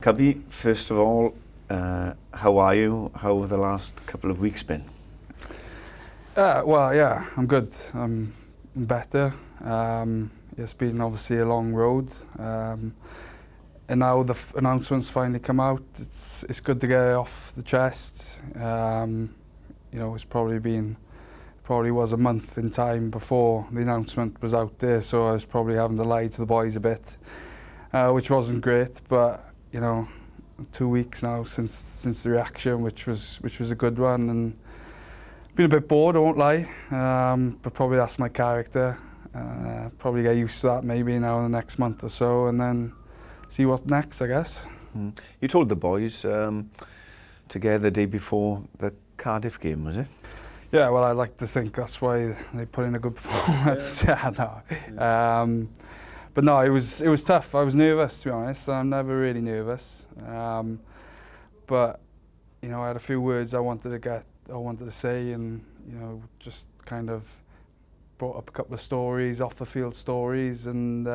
Cubby, first of all, how are you? How have the last couple of weeks been? Well, yeah, I'm good. I'm better. It's been obviously a long road, and now the announcements finally come out. It's good to get it off the chest. It's probably was a month in time before the announcement was out there, so I was probably having to lie to the boys a bit, which wasn't great. But 2 weeks now since the reaction, which was a good one, and been a bit bored, I won't lie, but probably that's my character. Probably get used to that maybe now in the next month or so, and then see what next, I guess. You told the boys together the day before the Cardiff game, was it? Yeah, well, I like to think that's why they put in a good performance. But no, it was tough. I was nervous, to be honest. I'm never really nervous, but I had a few words I wanted to say, and just kind of brought up a couple of stories, off the field stories, and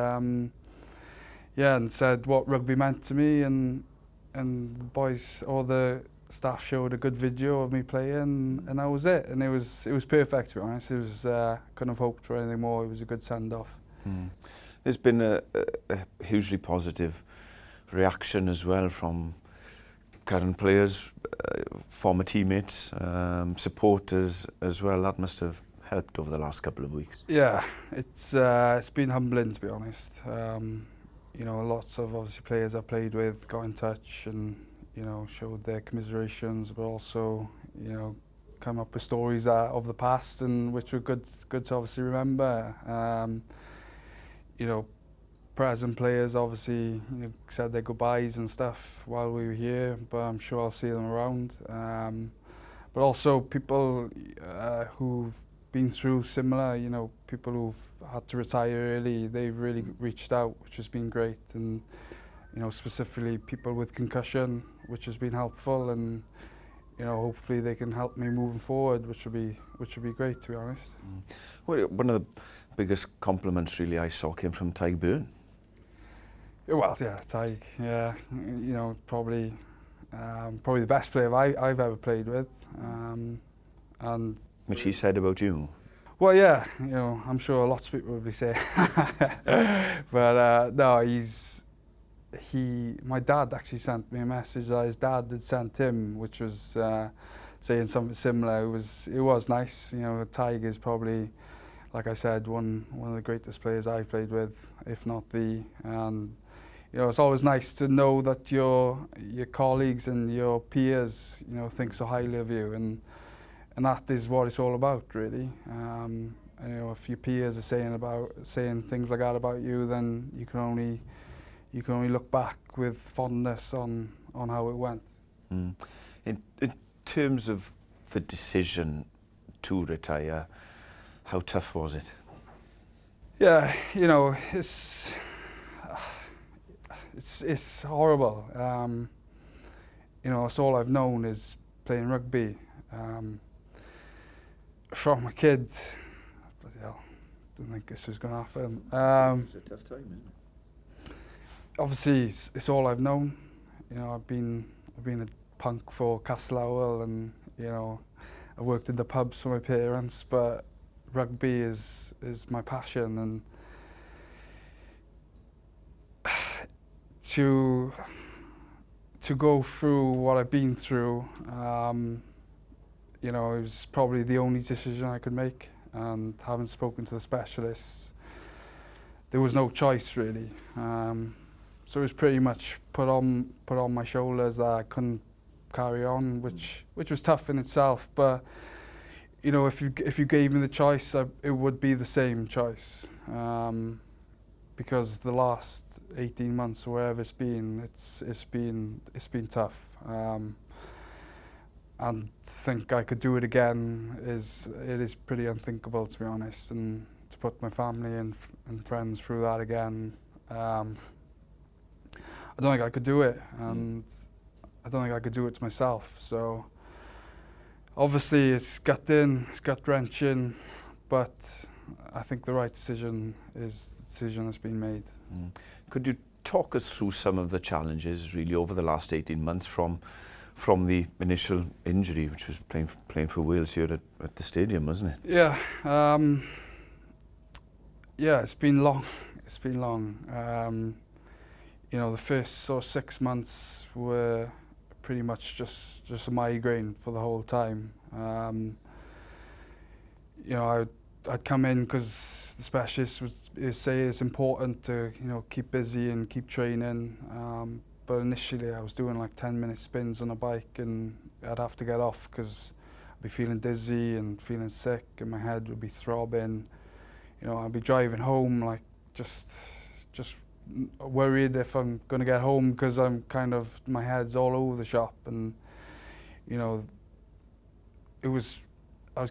and said what rugby meant to me, and the boys, all the staff showed a good video of me playing, and that was it. And it was perfect, to be honest. It was couldn't have hoped for anything more. It was a good send off. There's been a hugely positive reaction as well from current players, former teammates, supporters as well. That must have helped over the last couple of weeks. Yeah, it's been humbling, to be honest. Lots of obviously players I played with got in touch and showed their commiserations, but also come up with stories of the past, and which were good to obviously remember. Present players obviously said their goodbyes and stuff while we were here, but I'm sure I'll see them around. But also people who've been through similar, people who've had to retire early, they've really reached out, which has been great. And specifically people with concussion, which has been helpful, and hopefully they can help me moving forward, which would be great, to be honest. Well, one of the biggest compliments really I saw came from Tig Byrne. Well, yeah, Tig, yeah, probably the best player I've ever played with, and which he said about you. Well, yeah, I'm sure lots of people would be saying, but no, my dad actually sent me a message that his dad had sent him, which was saying something similar. It was nice. Tig is probably, like I said, one of the greatest players I've played with, if not the. And it's always nice to know that your colleagues and your peers, think so highly of you, and that is what it's all about, really. If your peers are saying things like that about you, then you can only look back with fondness on how it went. In terms of the decision to retire, how tough was it? Yeah, it's horrible. It's all I've known is playing rugby. From a kid, bloody hell, didn't think this was going to happen. It's a tough time, isn't it? Obviously, it's all I've known. I've been a punk for Castlewell, and I've worked in the pubs for my parents, but rugby is my passion, and to go through what I've been through, it was probably the only decision I could make, and having spoken to the specialists, there was no choice really. So it was pretty much put on my shoulders that I couldn't carry on, which was tough in itself. But if you gave me the choice, it would be the same choice, because the last 18 months or wherever it's been tough. And to think I could do it again is pretty unthinkable, to be honest. And to put my family and friends through that again, I don't think I could do it, and I don't think I could do it to myself. So obviously it's gut-wrenching, but I think the right decision is the decision that's been made. Could you talk us through some of the challenges really over the last 18 months from the initial injury, which was playing for Wales here at the stadium, wasn't it? Yeah, yeah, it's been long. It's been long. You know, the first sort of 6 months were pretty much just a migraine for the whole time. You know, I'd come in because the specialist would say it's important to, you know, keep busy and keep training. But initially I was doing like 10-minute spins on a bike and I'd have to get off because I'd be feeling dizzy and feeling sick and my head would be throbbing. You know, I'd be driving home like just worried if I'm going to get home because I'm kind of, my head's all over the shop, and you know, I was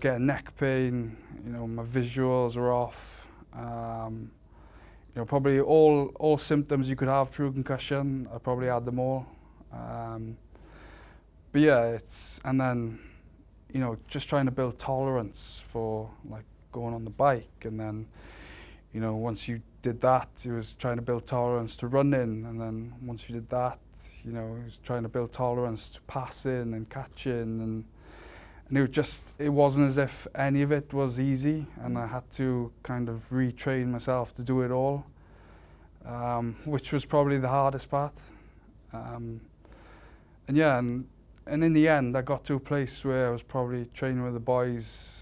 getting neck pain, you know, my visuals were off. You know, probably all symptoms you could have through concussion, I probably had them all. But yeah, and then, you know, just trying to build tolerance for like going on the bike, and then, you know, once you did that, it was trying to build tolerance to running, and then once you did that, you know, it was trying to build tolerance to passing and catching, and it wasn't as if any of it was easy, and I had to kind of retrain myself to do it all, which was probably the hardest part. And yeah, and in the end, I got to a place where I was probably training with the boys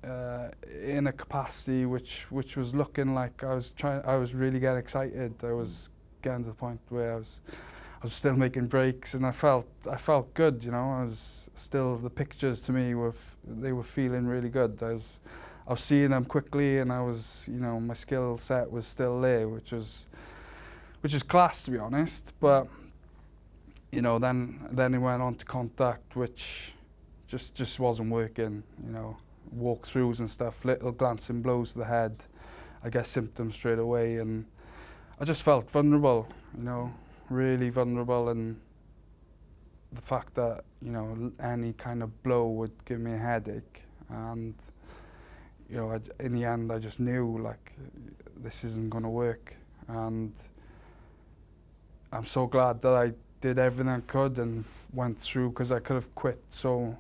in a capacity which was looking like I was really getting excited. I was getting to the point where I was still making breaks, and I felt good, you know. I was still, the pictures to me they were feeling really good. I was seeing them quickly, and I was, you know, my skill set was still there, which is class, to be honest. But you know, then it went on to contact, which just wasn't working, you know. Walkthroughs and stuff, little glancing blows to the head, I get symptoms straight away, and I just felt vulnerable, you know, really vulnerable, and the fact that, you know, any kind of blow would give me a headache, and you know, in the end I just knew like this isn't going to work, and I'm so glad that I did everything I could and went through, because I could have quit so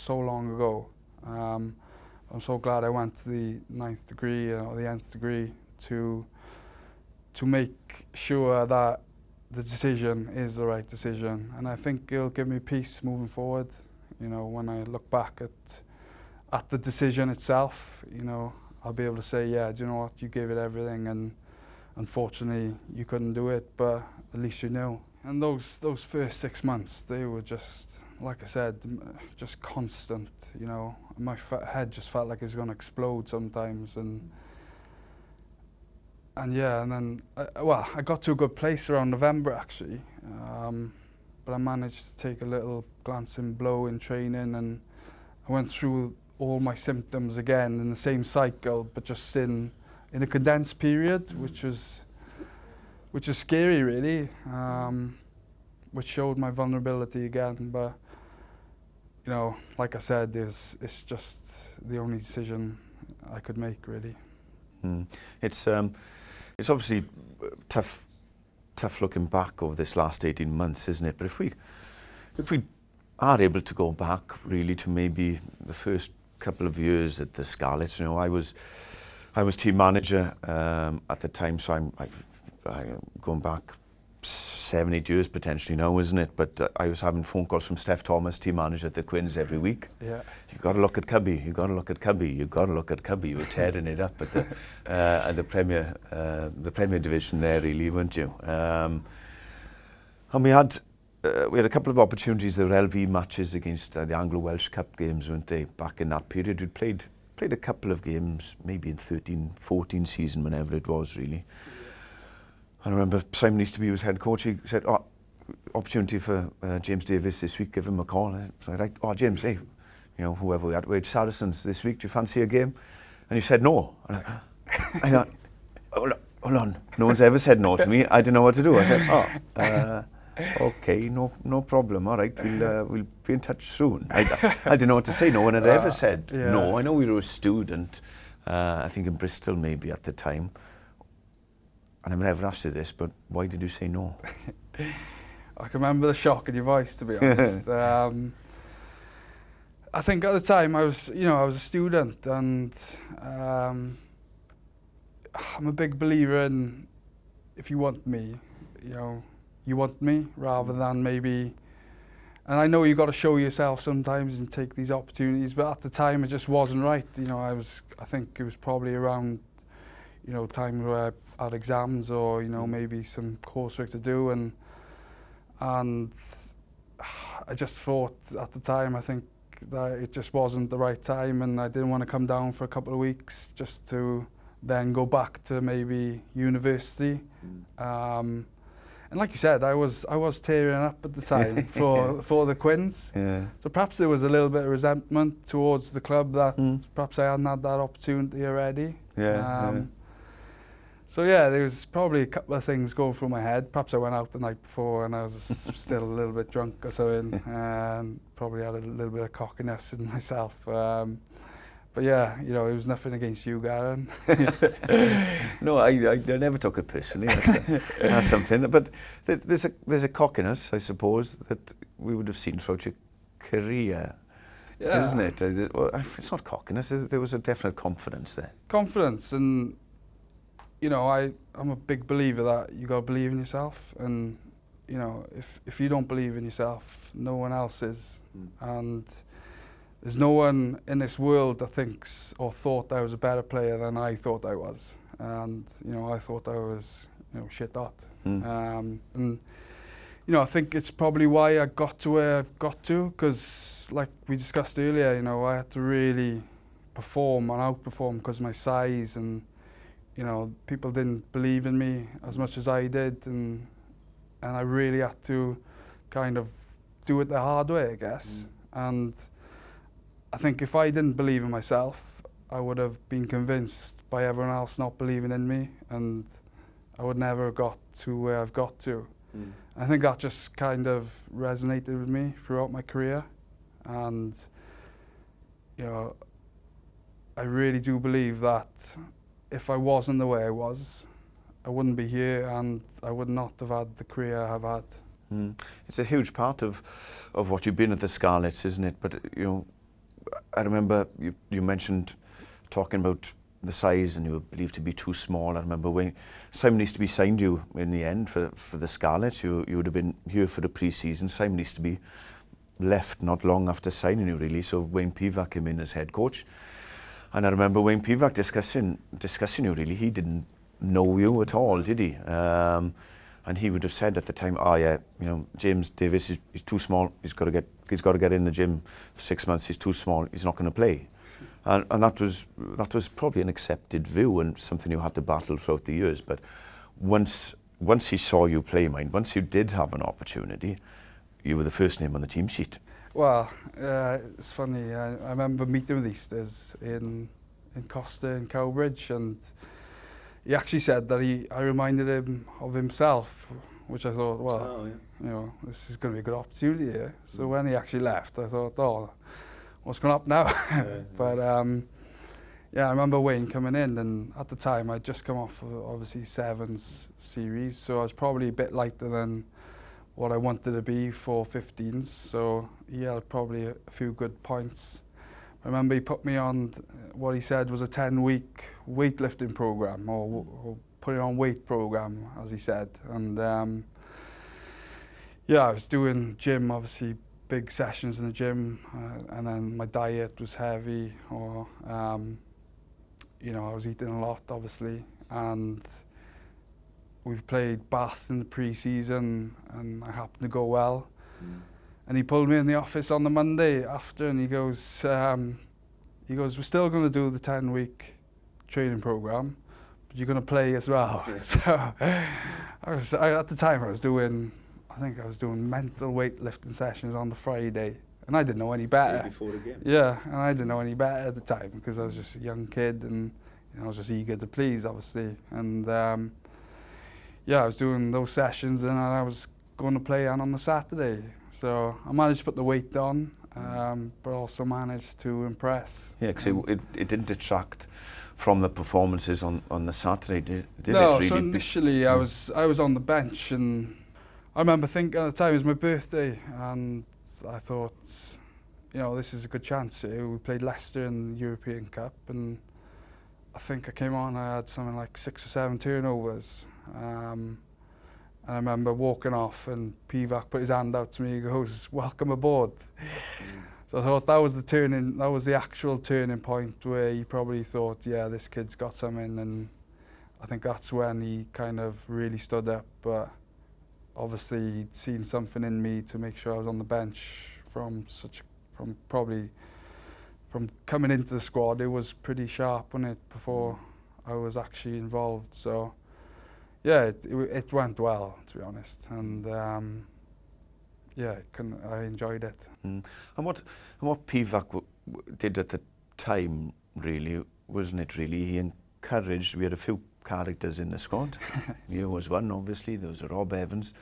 long ago. I'm so glad I went to the 9th degree or the nth degree to make sure that the decision is the right decision, and I think it'll give me peace moving forward. You know, when I look back at the decision itself, you know, I'll be able to say, yeah, do you know what, you gave it everything, and unfortunately you couldn't do it, but at least you know. And those first 6 months, they were just, like I said, just constant, you know. My head just felt like it was going to explode sometimes, and yeah, and then, I got to a good place around November actually, but I managed to take a little glancing blow in training, and I went through all my symptoms again in the same cycle, but just in a condensed period, which was scary really, which showed my vulnerability again. But you know, like I said, it's just the only decision I could make really. It's obviously tough looking back over this last 18 months, isn't it? But if we are able to go back really to maybe the first couple of years at the Scarlets, you know, I was team manager at the time, so I'm going back 7-8 years potentially now, isn't it? But I was having phone calls from Steph Thomas, team manager at the Quins, every week. Yeah. You got to look at Cubby. You got to look at Cubby. You got to look at Cubby. You were tearing it up at the Premier Division there, really, weren't you? And we had a couple of opportunities. There were LV matches against the Anglo-Welsh Cup games, weren't they? Back in that period, we'd played a couple of games, maybe in 13-14 season, whenever it was, really. I remember Simon Easterby was head coach. He said, "Oh, opportunity for James Davies this week. Give him a call." So I like, "Oh, James, hey, you know, whoever we had, we had Saracens this week. Do you fancy a game?" And he said no. And I thought, hold on. No one's ever said no to me. I didn't know what to do. I said, okay, no problem. All right, we'll be in touch soon. I didn't know what to say. No one had ever said no. I know we were a student. I think in Bristol maybe at the time. I've never asked you this, but why did you say no? I can remember the shock in your voice, to be honest. I think at the time I was a student, and I'm a big believer in, if you want me, you want me, rather than maybe. And I know you got to show yourself sometimes and take these opportunities, but at the time it just wasn't right. I think it was probably around, times where I had exams or maybe some coursework to do, and I just thought at the time, I think that it just wasn't the right time, and I didn't want to come down for a couple of weeks just to then go back to maybe university. And like you said, I was tearing up at the time for the Quins. Yeah. So perhaps there was a little bit of resentment towards the club that perhaps I hadn't had that opportunity already. So yeah, there was probably a couple of things going through my head. Perhaps I went out the night before and I was still a little bit drunk or something, and probably had a little bit of cockiness in myself. But yeah, it was nothing against you, Garan. No, I never took it personally. That's something. But there's a cockiness, I suppose, that we would have seen throughout your career, isn't it? Well, it's not cockiness. There was a definite confidence there. Confidence, and I'm a big believer that you got to believe in yourself, and if you don't believe in yourself, no one else is, and there's no one in this world that thinks or thought I was a better player than I thought I was, and I thought I was shit hot, and I think it's probably why I got to where I've got to, because like we discussed earlier, I had to really perform and outperform because of my size, and people didn't believe in me as much as I did, and I really had to kind of do it the hard way, I guess. And I think if I didn't believe in myself, I would have been convinced by everyone else not believing in me, and I would never have got to where I've got to. I think that just kind of resonated with me throughout my career, and I really do believe that if I wasn't the way I was, I wouldn't be here, and I would not have had the career I've had. It's a huge part of what you've been at the Scarlets, isn't it? But I remember you mentioned talking about the size, and you were believed to be too small. I remember when Simon Easterby signed you in the end for the Scarlets. You would have been here for the pre-season. Simon Easterby left not long after signing you, really. So Wayne Pivac came in as head coach. And I remember Wayne Pivac discussing you, really. He didn't know you at all, did he? And he would have said at the time, James Davies is too small. He's got to get in the gym for 6 months. He's too small. He's not going to play. And that was probably an accepted view and something you had to battle throughout the years. But once he saw you play, once you did have an opportunity, you were the first name on the team sheet. Well, it's funny. I remember meeting with Easters in Costa in Cowbridge, and he actually said that I reminded him of himself, which I thought, this is going to be a good opportunity here. So when he actually left, I thought, what's going up now? But I remember Wayne coming in, and at the time I'd just come off of, obviously, Sevens series, so I was probably a bit lighter than what I wanted to be for 15s, so he had probably a few good points. I remember he put me on what he said was a 10-week weightlifting program, or putting on weight program, as he said. And I was doing gym, obviously big sessions in the gym, and then my diet was heavy, or I was eating a lot, obviously, and we played Bath in the pre-season, and I happened to go well. And he pulled me in the office on the Monday after, and he goes, we're still going to do the 10-week training program, but you're going to play as well. So at the time I was doing mental weightlifting sessions on the Friday, and I didn't know any better. Before the game. Yeah, and I didn't know any better at the time because I was just a young kid, and I was just eager to please, obviously. And I was doing those sessions, and I was going to play on the Saturday. So I managed to put the weight on, but also managed to impress. Yeah, because it didn't detract from the performances on the Saturday? Did No, it really so initially I was on the bench, and I remember thinking at the time it was my birthday, and I thought, you know, this is a good chance here. We played Leicester in the European Cup, and I think I came on, I had something like 6 or 7 turnovers. And I remember walking off, and Pivac put his hand out to me, he goes, "Welcome aboard." So I thought that was the actual turning point where he probably thought, yeah, this kid's got something, and I think that's when he kind of really stood up. But obviously he'd seen something in me to make sure I was on the bench from coming into the squad. It was pretty sharp on it before I was actually involved. So yeah, it went well, to be honest, and yeah, I enjoyed it. And what Pivac did at the time, really, wasn't it? Really, he encouraged. We had a few characters in the squad. You was one, obviously. There was Rob Evans,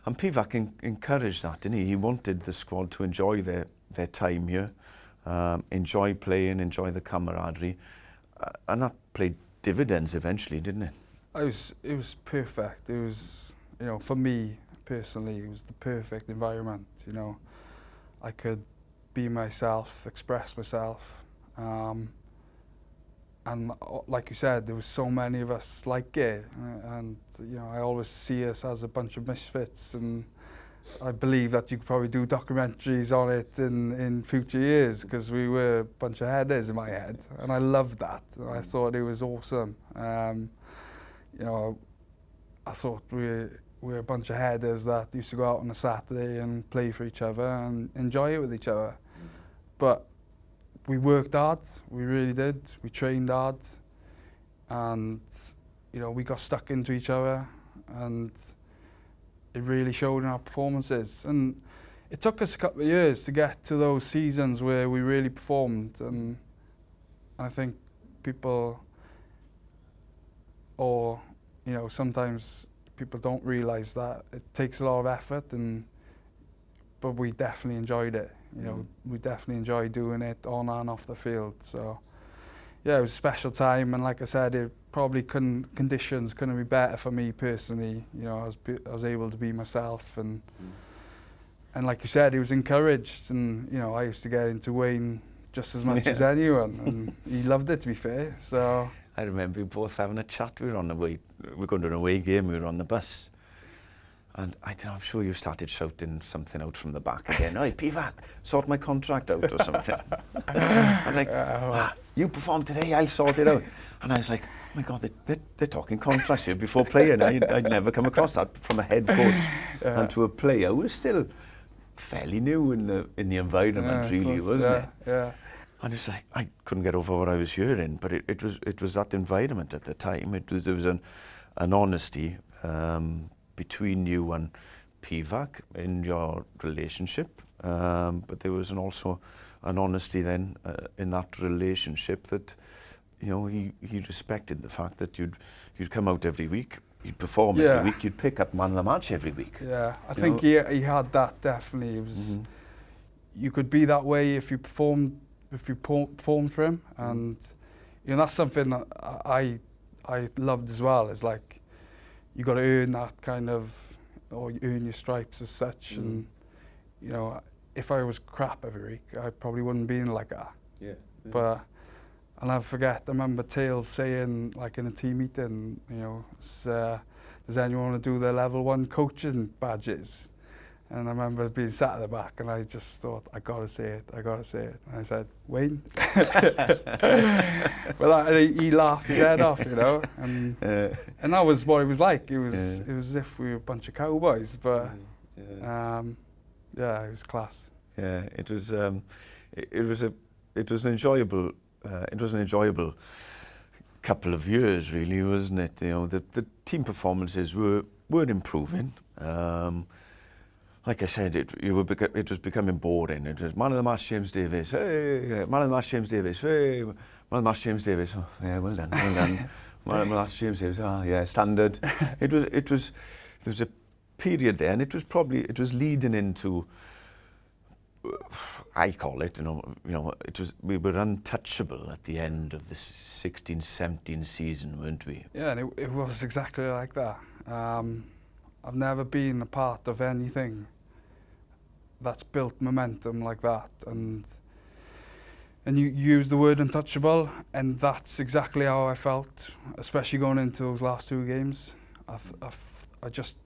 and Pivac encouraged that, didn't he? He wanted the squad to enjoy their time here, enjoy playing, enjoy the camaraderie, and that played dividends eventually, didn't it? It was perfect. It was, you know, for me personally, it was the perfect environment. You know, I could be myself, express myself, and like you said, there was so many of us like it, and you know, I always see us as a bunch of misfits, and I believe that you could probably do documentaries on it in future years, because we were a bunch of headers in my head, and I loved that. I thought it was awesome. You know, I thought we were a bunch of headers that used to go out on a Saturday and play for each other and enjoy it with each other. But we worked hard, we really did. We trained hard, and you know, we got stuck into each other, and it really showed in our performances. And it took us a couple of years to get to those seasons where we really performed, and I think people, or you know, sometimes people don't realise that it takes a lot of effort, but we definitely enjoyed it. You know, we definitely enjoyed doing it on and off the field. So yeah, it was a special time, and like I said, conditions couldn't be better for me personally. You know, I was able to be myself, and like you said, he was encouraged, and you know, I used to get into Wayne just as much as anyone, and he loved it, to be fair. So I remember we both having a chat. We were going to an away game. We were on the bus, and I'm sure you started shouting something out from the back again. "Hey, Pivac, sort my contract out," or something. I'm like, "You performed today, I'll sort it out." And I was like, "Oh my God, they're talking contracts here before playing." I'd never come across that from a head coach and to a player who was still fairly new in the environment, really, wasn't it? Yeah. And it's like, I couldn't get over what I was hearing, but it was that environment at the time. There was an honesty between you and Pivac in your relationship, but there was also an honesty then in that relationship that, you know, he respected the fact that you'd come out every week, you'd perform every week, you'd pick up man of the match every week. Yeah, I think he had that, definitely. It was, you could be that way if you performed for him, and you know, that's something that I loved as well. Is like, you got to earn that kind of, or you earn your stripes as such. And you know, if I was crap every week, I probably wouldn't be in like that. But I'll never forget, I remember Tails saying, like in a team meeting, you know, does anyone want to do their level 1 coaching badges? And I remember being sat at the back, and I just thought, I gotta say it. And I said, "Wayne." But he laughed his head off, you know, and that was what it was like. It was as if we were a bunch of cowboys, but yeah, it was class. Yeah, it was an enjoyable couple of years, really, wasn't it? You know, the team performances were improving. Like I said, it was becoming boring. It was man of the match, James Davies. Hey, man of the match, James Davies. Hey, man of the match, James Davies. Oh, yeah, well done. Man of the match, James Davies. Oh, yeah, standard. There was a period there, and it was leading into I call it, we were untouchable at the end of the 16-17 season, weren't we? Yeah, and it was exactly like that. I've never been a part of anything that's built momentum like that, and you use the word untouchable, and that's exactly how I felt, especially going into those last two games. I just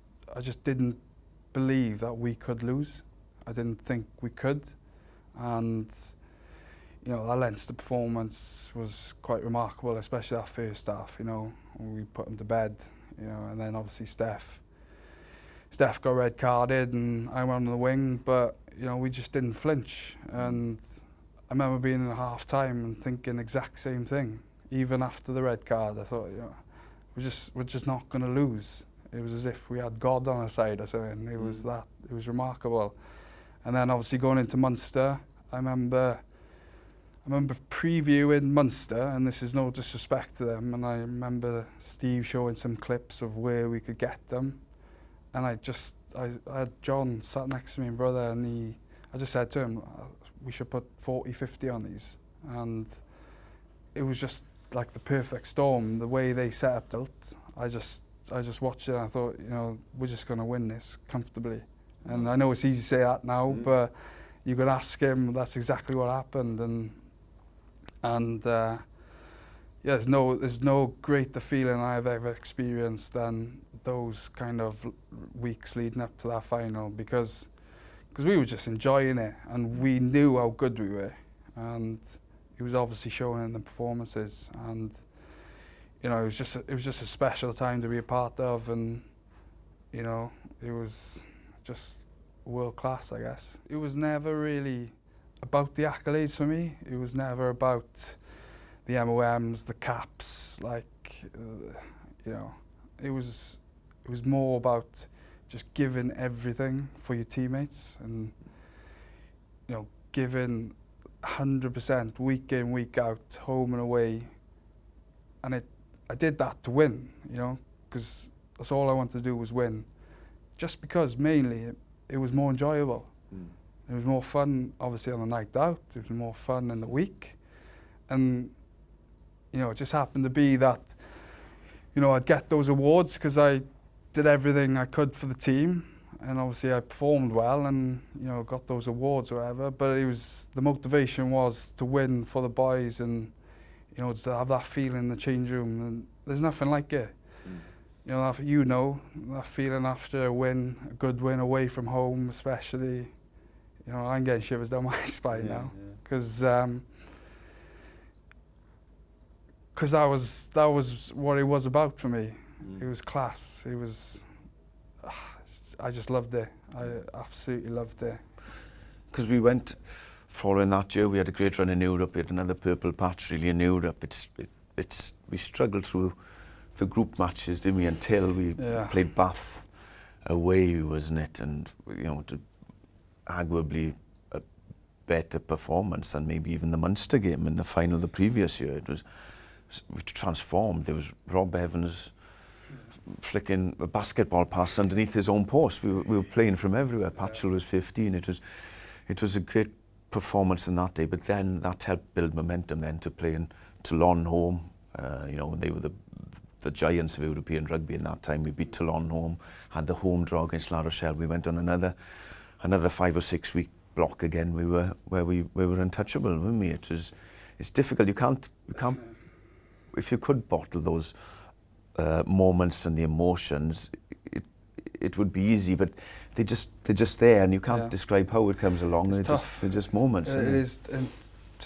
didn't believe that we could lose. I didn't think we could, and that Leinster performance was quite remarkable, especially that first half. We put them to bed, and then obviously Steph got red carded, and I went on the wing, but we just didn't flinch. And I remember being in half time and thinking exact same thing. Even after the red card, I thought, we're just not going to lose. It was as if we had God on our side or something. It was remarkable. And then obviously going into Munster, I remember previewing Munster, and this is no disrespect to them, and I remember Steve showing some clips of where we could get them, and I had John sat next to me, and brother, and I just said to him, we should put 40-50 on these, and it was just like the perfect storm, the way they set up built. I just watched it and I thought, we're just going to win this comfortably. And I know it's easy to say that now, but you could ask him, that's exactly what happened. And there's no greater feeling I've ever experienced than those kind of weeks leading up to that final, because we were just enjoying it, and we knew how good we were, and it was obviously showing in the performances, and it was just a special time to be a part of, and it was just world class, I guess. It was never really about the accolades for me. It was never about the MOMs, the caps, it was more about just giving everything for your teammates, and giving 100% week in, week out, home and away. And I did that to win, because that's all I wanted to do was win. Just because mainly it was more enjoyable. It was more fun, obviously, on a night out. It was more fun in the week. And, it just happened to be that, I'd get those awards because I did everything I could for the team. And obviously I performed well and, got those awards or whatever. But the motivation was to win for the boys and, to have that feeling in the change room. And there's nothing like it. That feeling after a win, a good win away from home especially. I'm getting shivers down my spine now. Because that was what it was about for me. It was class. It was... I just loved it. I absolutely loved it. Because we went, following that year, we had a great run in Europe. We had another purple patch really in Europe. We struggled through the group matches, didn't we, until we played Bath away, wasn't it? And, arguably a better performance than maybe even the Munster game in the final the previous year. We transformed. There was Rob Evans flicking a basketball pass underneath his own post. We were playing from everywhere. Patchell was 15. It was a great performance on that day, but then that helped build momentum then to play in Toulon home. When they were the giants of European rugby in that time. We beat Toulon home, had the home draw against La Rochelle. We went on another 5 or 6 week block again. We were untouchable, weren't we? It's difficult. You can't. If you could bottle those moments and the emotions, it would be easy. But they're just there, and you can't describe how it comes along. It's tough. They're just moments. It is, and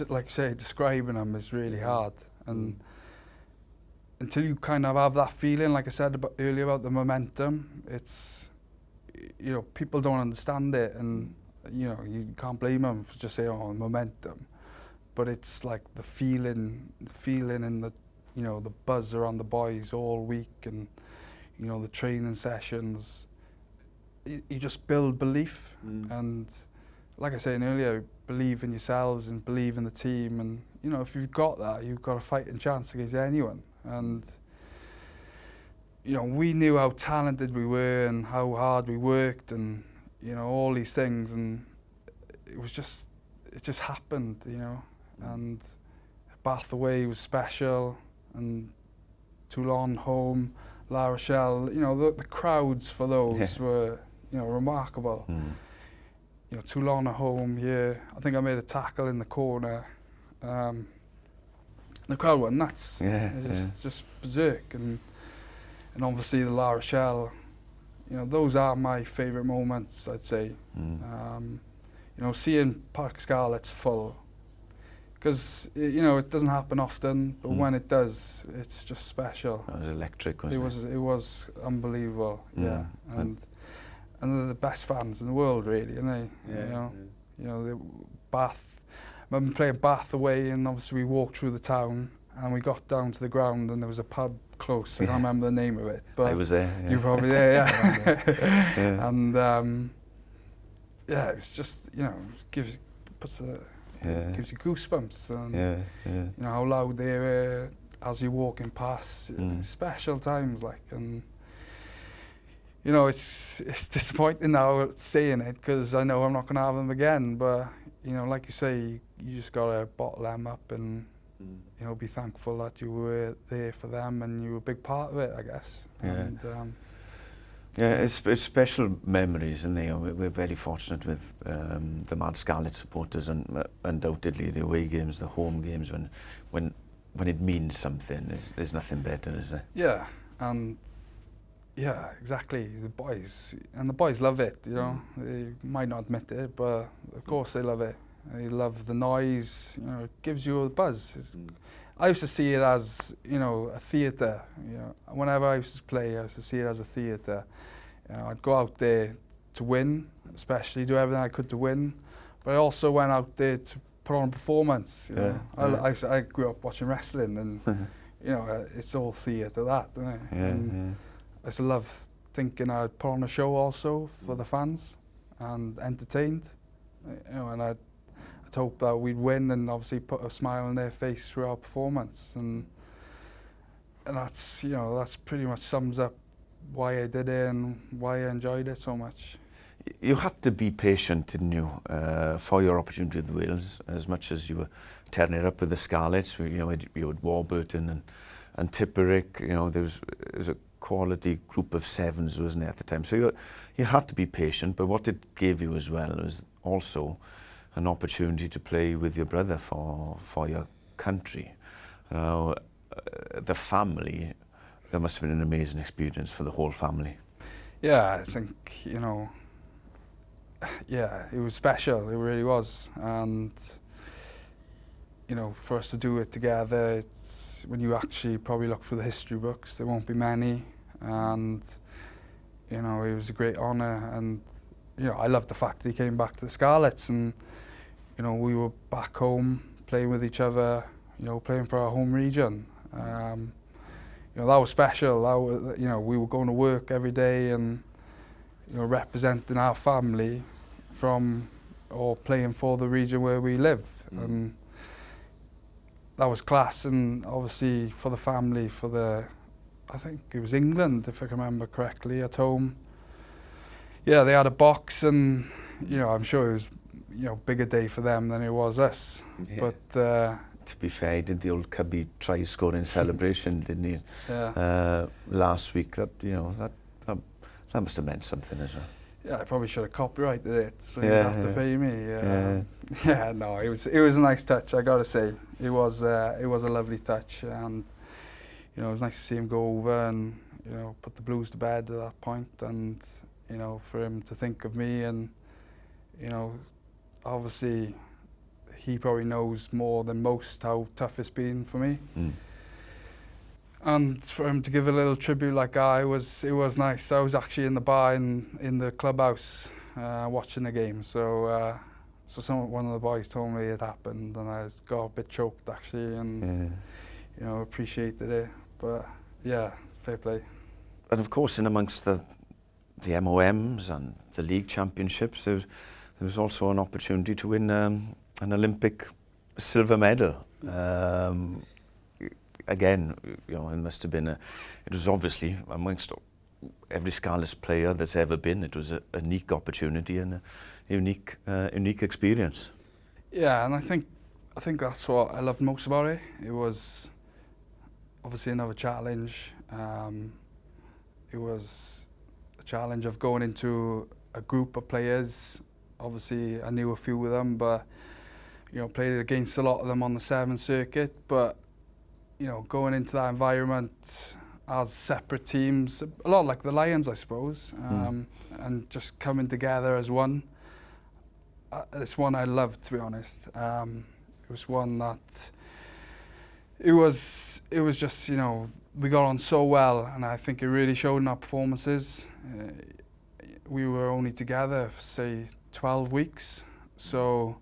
like I say, describing them is really hard. And until you kind of have that feeling, like I said earlier about the momentum, it's people don't understand it, and you can't blame them for just saying, "Oh, momentum," but it's like the feeling in the the buzz around the boys all week, and the training sessions. You just build belief, and like I was saying earlier, believe in yourselves and believe in the team, and if you've got that, you've got a fighting chance against anyone. And we knew how talented we were and how hard we worked, and all these things, and it just happened, you know. And Bath away was special, and Toulon home, La Rochelle, you know, the crowds for those were, you know, remarkable. You know, Toulon at home, I think I made a tackle in the corner. The crowd went nuts. Just berserk, and obviously the La Rochelle, you know, those are my favourite moments, I'd say. You know, seeing Parc Scarlets full, because you know it doesn't happen often, but when it does, it's just special. It was electric, wasn't it? It was unbelievable, and they're the best fans in the world, really, aren't they? You know, Bath. I remember playing Bath away, and obviously we walked through the town, and we got down to the ground, and there was a pub close. I can't remember the name of it, but I was there. you were probably there, yeah. And it was just, you know, gives you goosebumps, and you know how loud they were as you're walking past. Special times, like, and you know, it's disappointing now saying it, because I know I'm not going to have them again, but you know, like you say, you just got to bottle them up and you know, be thankful that you were there for them and you were a big part of it, I guess. And, it's special memories, isn't it? We're very fortunate with the Mad Scarlet supporters, and undoubtedly the away games, the home games, when it means something, there's nothing better, is there? Yeah, and yeah, exactly. The boys love it, you know. They might not admit it, but of course they love it. They love the noise, you know, it gives you a buzz. I used to see it as, you know, a theatre. You know, whenever I used to play, I used to see it as a theatre. You know, I'd go out there to win, especially do everything I could to win, but I also went out there to put on a performance. You know? I grew up watching wrestling, and you know, it's all theatre, that, isn't it? I used to love thinking I'd put on a show also for the fans and entertained. You know, and I'd hope that we'd win and obviously put a smile on their face through our performance, and that's, you know, that's pretty much sums up why I did it and why I enjoyed it so much. You had to be patient, didn't you, for your opportunity with Wales, as much as you were tearing it up with the Scarlets. You know, you had Warburton and Tipperick. You know, there was a quality group of sevens, wasn't it, at the time? So you had to be patient, but what it gave you as well was also an opportunity to play with your brother for your country. The family, that must have been an amazing experience for the whole family. Yeah, I think, you know, yeah, it was special, it really was. And, you know, for us to do it together, it's, when you actually probably look through the history books, there won't be many. And, you know, it was a great honour. And, you know, I loved the fact that he came back to the Scarlets, and, you know, we were back home playing with each other, you know, playing for our home region. You know, that was special. That was, you know, we were going to work every day and, you know, representing our family from, or playing for the region where we live. And that was class. And obviously for the family, I think it was England, if I can remember correctly, at home. Yeah, they had a box, and, you know, I'm sure it was, you know, bigger day for them than it was us. Yeah. But to be fair, he did the old Cubby try scoring celebration, didn't he? Yeah. Last week, that, you know, that must have meant something as well. Yeah, I probably should have copyrighted it, so you'd have to pay me. Yeah, no, it was a nice touch, I gotta say. It was a lovely touch, and, you know, it was nice to see him go over and, you know, put the Blues to bed at that point, and, you know, for him to think of me, and, you know, obviously he probably knows more than most how tough it's been for me. And for him to give a little tribute like that, it was nice. I was actually in the bar in the clubhouse watching the game, so one of the boys told me it happened, and I got a bit choked actually, and you know, appreciated it. But yeah, fair play. And of course, in amongst the MOMs and the league championships, there was also an opportunity to win an Olympic silver medal. Again, you know, it must have been it was obviously amongst every Scarlets player that's ever been. It was a unique opportunity and a unique experience. Yeah, and I think that's what I loved most about it. It was obviously another challenge. It was a challenge of going into a group of players. Obviously, I knew a few of them, but played against a lot of them on the 7 circuit. But going into that environment as separate teams, a lot like the Lions, I suppose, and just coming together as one. It's one I loved, to be honest. It was one that it was just we got on so well, and I think it really showed in our performances. We were only together for, say, 12 weeks, so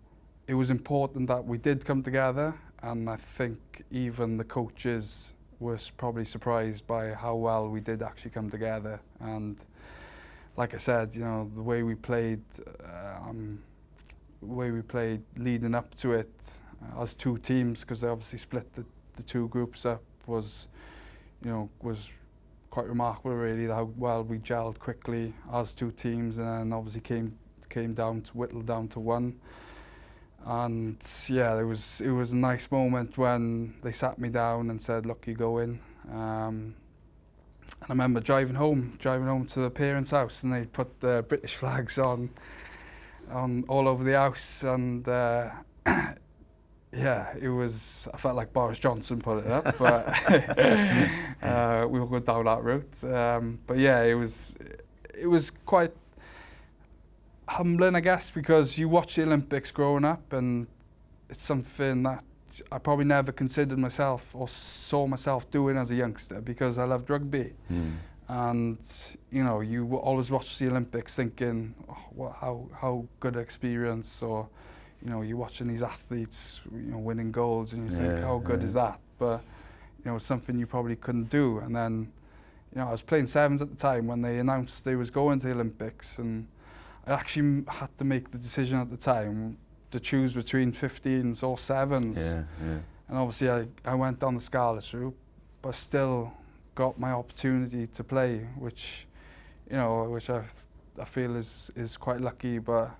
it was important that we did come together, and I think even the coaches were probably surprised by how well we did actually come together. And like I said, the way we played leading up to it as 2 teams, because they obviously split the 2 groups up, was quite remarkable, really, how well we gelled quickly as 2 teams, and then obviously came down to whittle down to 1. And yeah, it was a nice moment when they sat me down and said, "Look, you go in." And I remember driving home to the parents' house, and they put the British flags on all over the house, and yeah, I felt like Boris Johnson put it up, but we will go down that route. But yeah, it was quite humbling, I guess, because you watch the Olympics growing up, and it's something that I probably never considered myself or saw myself doing as a youngster, because I loved rugby. And you always watch the Olympics thinking, how good an experience, or you're watching these athletes winning golds, and you think, how good is that? But it's something you probably couldn't do. And then I was playing 7s at the time when they announced they was going to the Olympics, and I actually had to make the decision at the time to choose between 15s or 7s. And obviously I went down the Scarlets route, but still got my opportunity to play, which I feel is quite lucky. But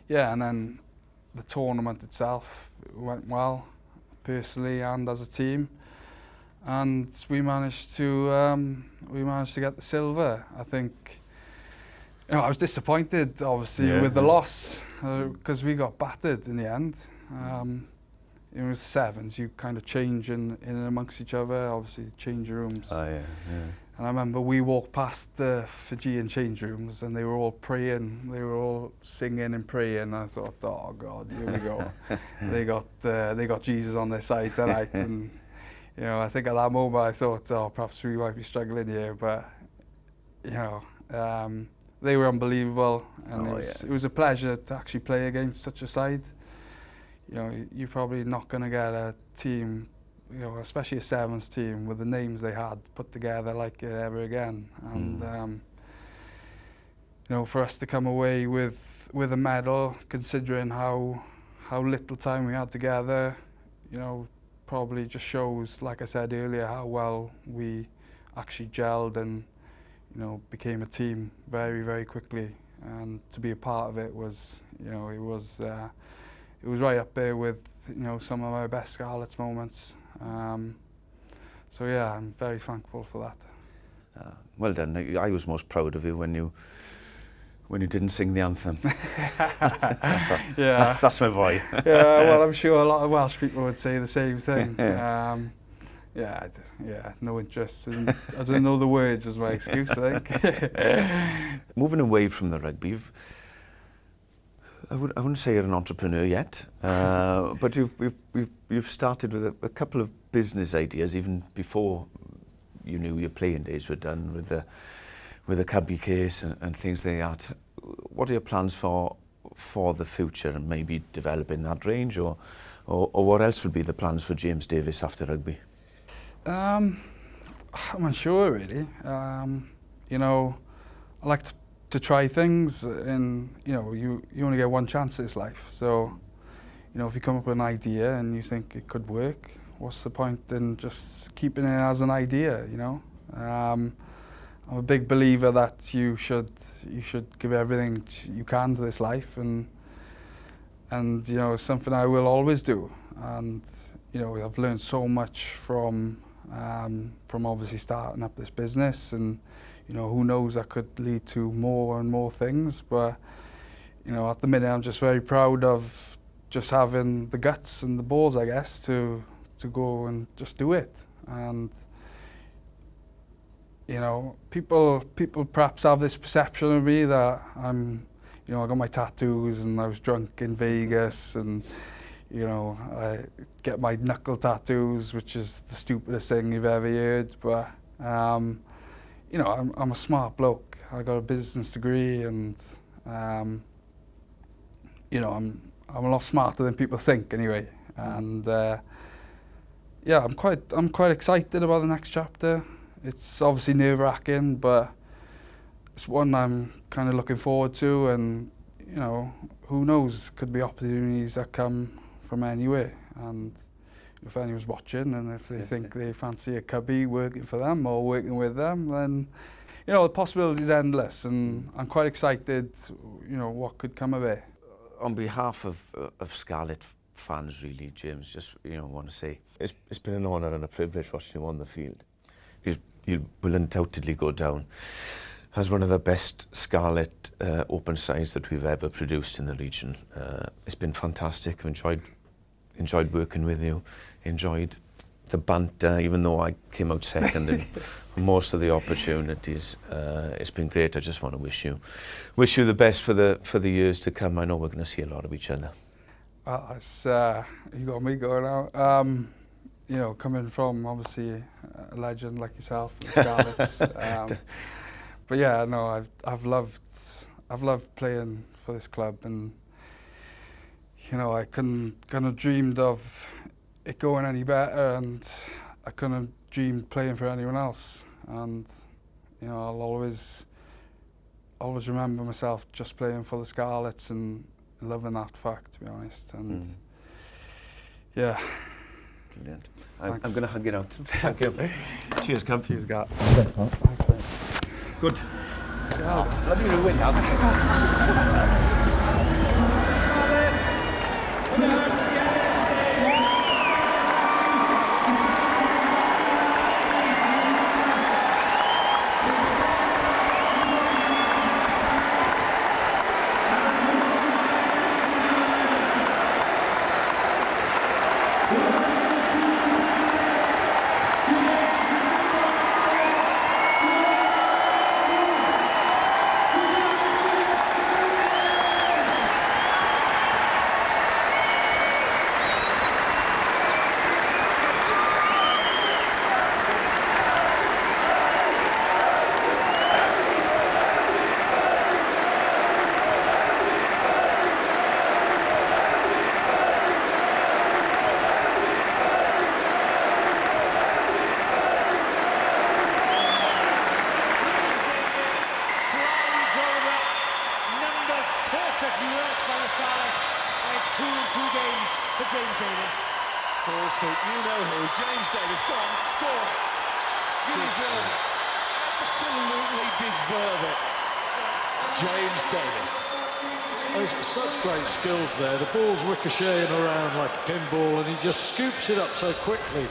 yeah, and then the tournament itself went well, personally and as a team, and we managed to get the silver. I think I was disappointed, obviously, with the loss, because we got battered in the end. It was 7s, you kind of change in amongst each other, obviously change rooms. And I remember we walked past the Fijian change rooms, and they were all praying, they were all singing and praying. I thought, oh God, here we go. they got Jesus on their side tonight. And I think at that moment I thought, oh, perhaps we might be struggling here, but they were unbelievable, and it was a pleasure to actually play against such a side. You're probably not going to get a team, especially a 7s team, with the names they had put together like it ever again. And for us to come away with a medal, considering how little time we had together, probably just shows, like I said earlier, how well we actually gelled and became a team very, very quickly. And to be a part of it was, it was right up there with, some of my best Scarlets moments. So yeah, I'm very thankful for that. Well done. I was most proud of you when you didn't sing the anthem. Yeah, that's my boy. Yeah, well, I'm sure a lot of Welsh people would say the same thing. Yeah, no interest. I don't know the words as my excuse, I think. Moving away from the rugby, I wouldn't say you're an entrepreneur yet, but you've started with a couple of business ideas even before you knew your playing days were done, with the Cubby case and things like that. What are your plans for the future, and maybe developing that range, or what else would be the plans for James Davies after rugby? I'm unsure, really. I like to try things, and you only get one chance in this life. So, if you come up with an idea and you think it could work, what's the point in just keeping it as an idea? I'm a big believer that you should give everything you can to this life, and you know, it's something I will always do. And you know, I've learned so much from obviously starting up this business, and you know, who knows, that could lead to more and more things. But you know, at the minute, I'm just very proud of just having the guts and the balls, I guess, to go and just do it. And you know, people perhaps have this perception of me that you know, I got my tattoos and I was drunk in Vegas, and you know, I get my knuckle tattoos, which is the stupidest thing you've ever heard. But you know, I'm a smart bloke. I got a business degree, and you know, I'm a lot smarter than people think, anyway. And yeah, I'm quite excited about the next chapter. It's obviously nerve-wracking, but it's one I'm kind of looking forward to, and you know, who knows, could be opportunities that come from anywhere. And if anyone's watching, and if they think they fancy a cubby working for them or working with them, then you know, the possibilities are endless, and I'm quite excited, you know, what could come of it. On behalf of Scarlet fans, really, James, just want to say it's been an honour and a privilege watching you on the field. You will undoubtedly go down as one of the best Scarlet open sides that we've ever produced in the region. It's been fantastic. I've enjoyed working with you, enjoyed the banter, even though I came out second in most of the opportunities. It's been great. I just want to wish you the best for the years to come. I know we're going to see a lot of each other. Well, it's you got me going out. You know, coming from obviously a legend like yourself, the Scarlets. But yeah, no, I've loved playing for this club, and you know, I couldn't have dreamed of it going any better, and I couldn't have dreamed playing for anyone else. And you know, I'll always remember myself just playing for the Scarlets and loving that fact, to be honest. And yeah. Brilliant. I'm going to hug it out. Thank you. Cheers, Cub. Cheers, Gat. Good. Oh, bloody to win now. James Davies, go on, score. You deserve it. Absolutely deserve it. James Davies. He's got such great skills there. The ball's ricocheting around like a pinball, and he just scoops it up so quickly.